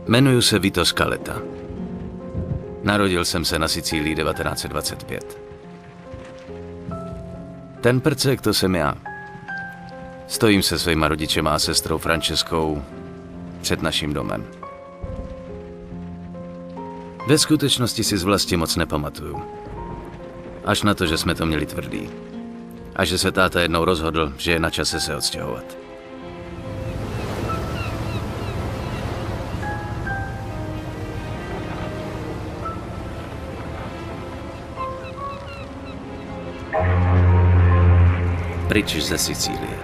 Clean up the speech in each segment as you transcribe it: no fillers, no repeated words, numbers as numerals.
Jmenuji se Vito Scaletta. Narodil jsem se na Sicílii 1925. Ten prcek, to jsem já. Stojím se svýma rodičema a sestrou Franceskou před naším domem. Ve skutečnosti si z vlasti moc nepamatuju. Až na to, že jsme to měli tvrdý. A že se táta jednou rozhodl, že je na čase se odstěhovat. Pryč ze Sicílie.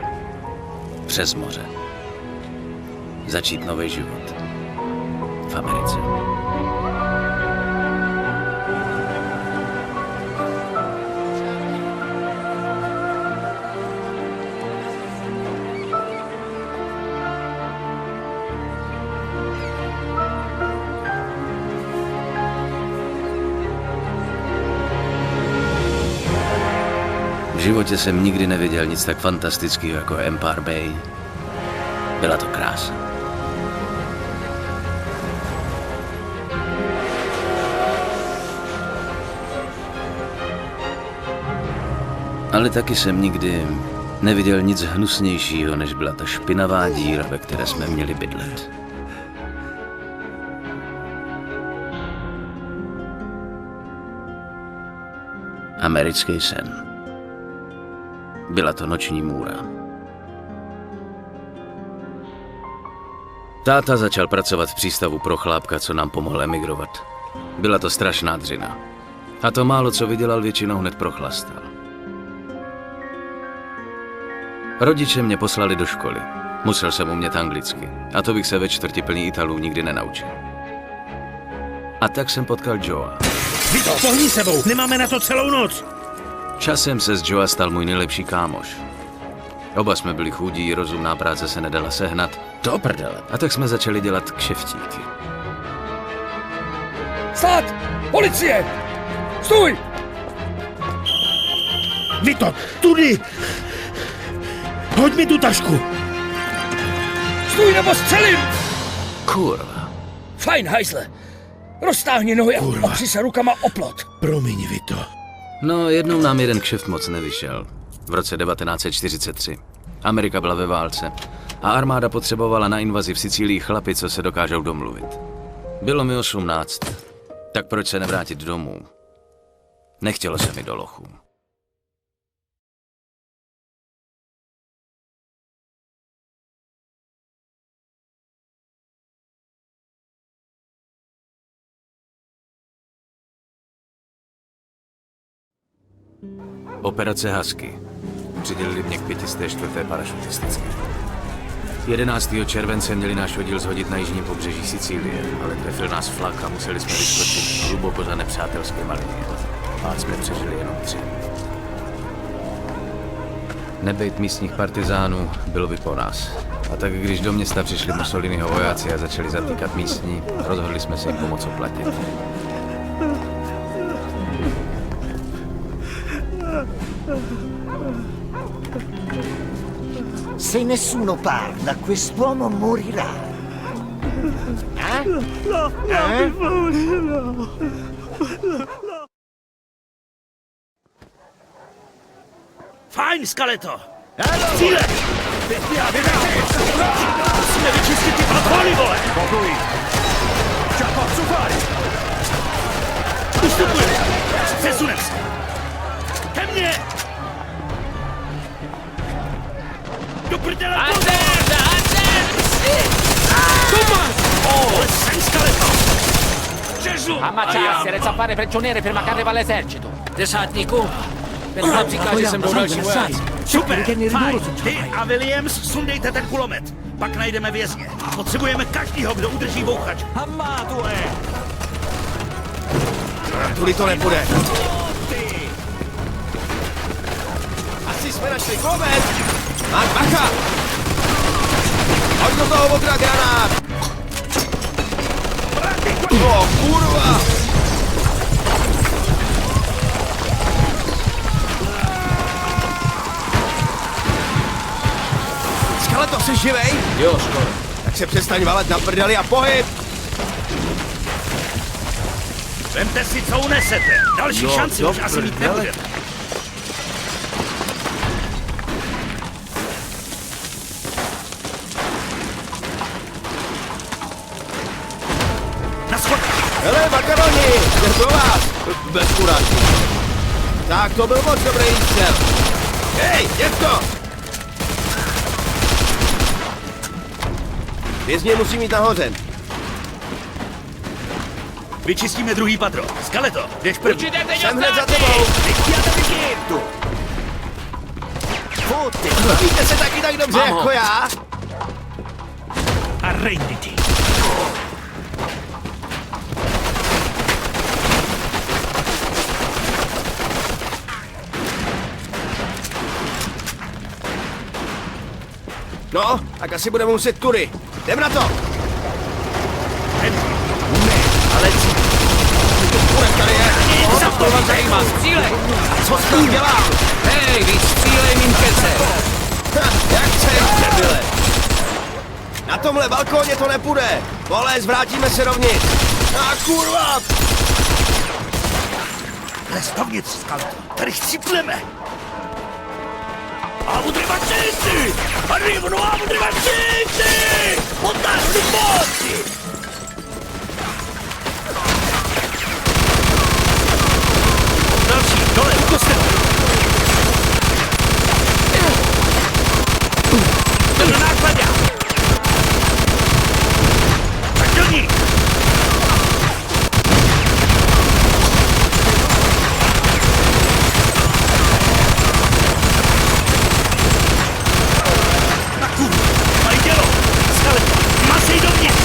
Přes moře. Začít nový život. V Americe. V životě jsem nikdy neviděl nic tak fantastického jako Empire Bay. Byla to krása. Ale taky jsem nikdy neviděl nic hnusnějšího, než byla ta špinavá díra, ve které jsme měli bydlet. Americký sen. Byla to noční můra. Táta začal pracovat v přístavu pro chlápka, co nám pomohl emigrovat. Byla to strašná dřina. A to málo, co vydělal, většinou hned prochlastal. Rodiče mě poslali do školy. Musel jsem umět anglicky. A to bych se ve čtvrti plný Italů nikdy nenaučil. A tak jsem potkal Joea. Vito, pohni sebou, nemáme na to celou noc. Časem se z Joea stal můj nejlepší kámoš. Oba jsme byli chudí, rozumná práce se nedala sehnat. To prdele. A tak jsme začali dělat kšeftíky. Stát! Policie! Stůj! Vito, tudy! Hoď mi tu tašku! Stůj nebo střelím! Kurva. Fajn, hajzle. Roztáhni nohy a opři se rukama o plot. Promiň, Vito. No, jednou nám jeden kšeft moc nevyšel. V roce 1943. Amerika byla ve válce a armáda potřebovala na invazi v Sicílii chlapy, co se dokážou domluvit. Bylo mi 18, tak proč se nevrátit domů? Nechtělo se mi do lochů. Operace Husky. Přidělili mě k 504. parašutistické. 11. července měli náš oddíl zhodit na jižním pobřeží Sicílie, ale trefil nás flak a museli jsme vyskočit hluboko za nepřátelskýma linie. Pát jsme přežili jenom 3. Nebejt místních partizánů, bylo by po nás. A tak když do města přišli Mussoliniho vojáci a začali zatýkat místní, rozhodli jsme se jim pomoct oplatit. Se nessuno parla, quest'uomo morirà. No, per favore, no. Fajn, Scaleto! Cíle! Musíme vyčistit ty balkony, vole! Pokoji! Ce la posso fare! Ustupujeme! Přesunem se! Ke mně! Do prdele! Oh, sei Scaleto! Gesù! Ammacciarsi, resta a fare prigioniere prima che arriva l'esercito. Desátníku! Ten chlap říká, že sem jdou další vojáci. Super, fajn. Ty a Williams, sundejte ten kulomet. Pak najdeme vězně. Potřebujeme každýho, kdo udrží bouchač. Ammatue! Tudy to nepůjde. Asi jsme našli kulomet. Máš bacha! Hoď do toho odra granát! O, kurva! Skaleto, jsi živej? Jo, skoro. Tak se přestaň valet na prdeli a pohyb! Vemte si, co unesete. Další šanci už asi mít nebudete. Na schodách. Hele, makaroni, jdem pro vás. Bez urážky. Tak, to byl moc dobrý střel. Hej, děvko! Vězně musí mít nahoře. Vyčistíme druhý patro. Skeleto, jdeš první. Uccidete gli Jsem hned za ostaggi! tebou. Tu. Fotte. Víte se taky tak dobře Mám ho. jako já? Arrenditi. No, tak asi budeme muset tudy. Jdem na to. Ale Půjdem tady je. Zajímá, střílej! Co jsi tam dělal? Hej, víc střílej, mým kece! Jak chceš, debile. Na tomhle balkóně to nepůjde. Polez, vrátíme se dovnitř. A kurva! les dovnitř, skeleto. Tady chcípneme. Automacensi! Arrivano automacensi! Montano di botti! Další, dole, u kostela! Jdem do nákladě! Tak do ní! Mají dělo! Skeleto! Masej dovnitř!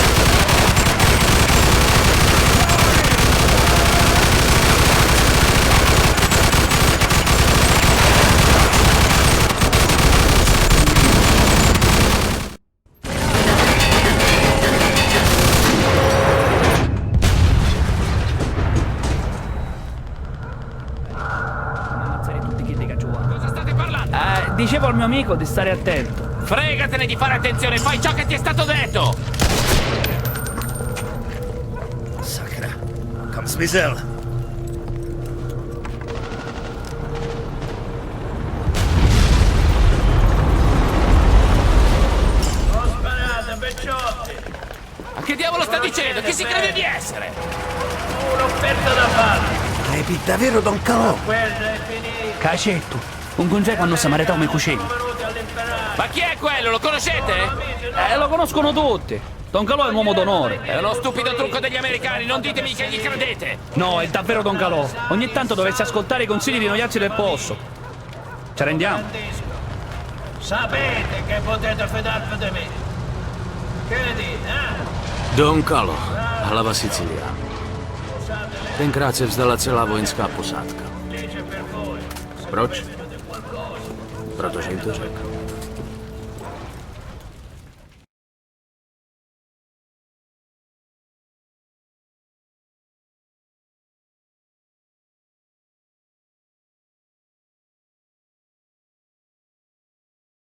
Cosa state parlando? Dicevo al mio amico di stare attento. Fregatene di fare attenzione, fai ciò che ti è stato detto! Sakra, kam zmizel? Ma che diavolo sta dicendo? Chi si crede di essere? Crepi davvero Don Calò? Cacetto, un congeco hanno samaritano i cucini. Ma chi è quello? Lo conoscete? Lo conoscono tutti. Don Calò è un uomo d'onore. È uno stupido trucco degli americani, non ditemi che gli credete! No, è davvero Don Calò. Ogni tanto dovresti ascoltare i consigli di noiazzi del posto. Ci rendiamo? Sapete che potete fidarvi di me. Che dite, eh? Don Calo, hlava Sicilia. Tenkrát se vzdala celá vojenská posádka. Proč? Protože jim to řekl.